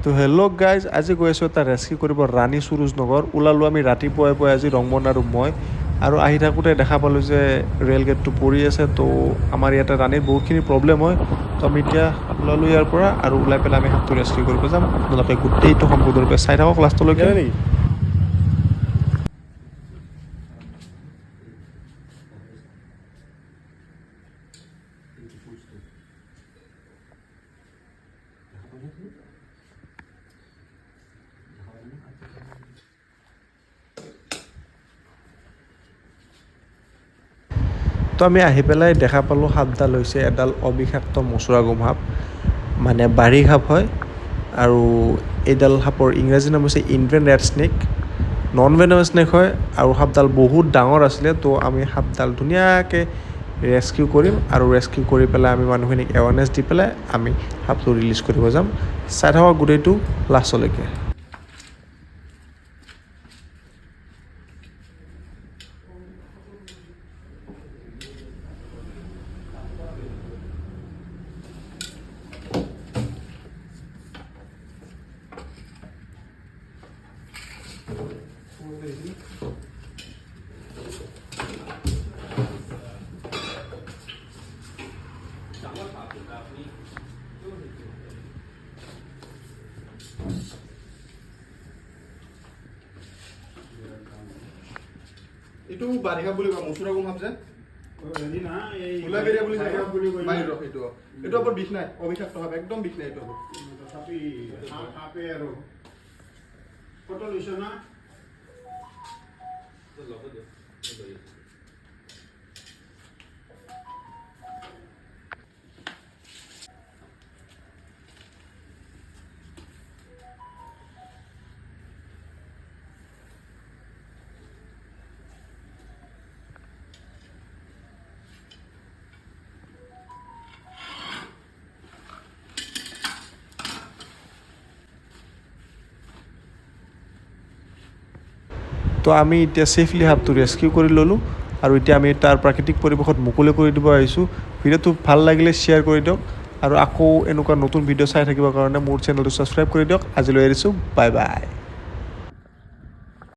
তো hello' guys, আজি গৈ আছোঁ এটা ৰেস্কিউ কৰিব ৰাণী সুৰুজ নগৰ। ওলালোঁ আমি ৰাতিপুৱাই পুৱাই আজি ৰংমন আৰু মই, আৰু আহি থাকোঁতে দেখা পালোঁ যে ৰেল গেটটো পৰি আছে। তো আমাৰ ইয়াতে ৰাণীত বহুতখিনি প্ৰব্লেম হয়। তো আমি এতিয়া ওলালোঁ ইয়াৰ পৰা, আৰু ওলাই পেলাই আমি সাপটো ৰেস্কিউ কৰিব যাম। আপোনালোকে গোটেইটো সম্পূৰ্ণৰূপে চাই থাকক লাষ্টলৈকে। তো আমি আহি পেলাই দেখা পালোঁ সাপডাল হৈছে এডাল অবিষাক্ত মচুৰাগোম সাপ, মানে বাঢ়ি সাপ হয়। আৰু এইডাল সাপৰ ইংৰাজী নাম হৈছে Indian red snake, non venomous snake হয়। আৰু সাপডাল বহুত ডাঙৰ আছিলে। তো আমি সাপডাল ধুনীয়াকৈ ৰেস্কিউ কৰিম, আৰু ৰেস্কিউ কৰি পেলাই আমি মানুহখিনিক এৱাৰনেছ দি পেলাই আমি সাপটো ৰিলিজ কৰিব যাম। চাই থাকক গোটেইটো লাষ্টলৈকে। এইটো বাৰিষা বুলি কয়, মচুৰাগোম সাপ যে এইটো আকৌ বিষ নাই, অবিষাক্ত সাপ, একদম বিষ নাই। এইটো আৰু ফটো লৈছ না? তো আমি এতিয়া ছেফলি সাপটো ৰেস্কিউ কৰি ল'লোঁ, আৰু এতিয়া আমি তাৰ প্ৰাকৃতিক পৰিৱেশত মুকলি কৰি দিব আহিছোঁ। ভিডিঅ'টো ভাল লাগিলে শ্বেয়াৰ কৰি দিয়ক, আৰু আকৌ এনেকুৱা নতুন ভিডিঅ' চাই থাকিবৰ কাৰণে মোৰ চেনেলটো ছাবস্ক্ৰাইব কৰি দিয়ক। আজিলৈ এৰিছোঁ, বাই বাই।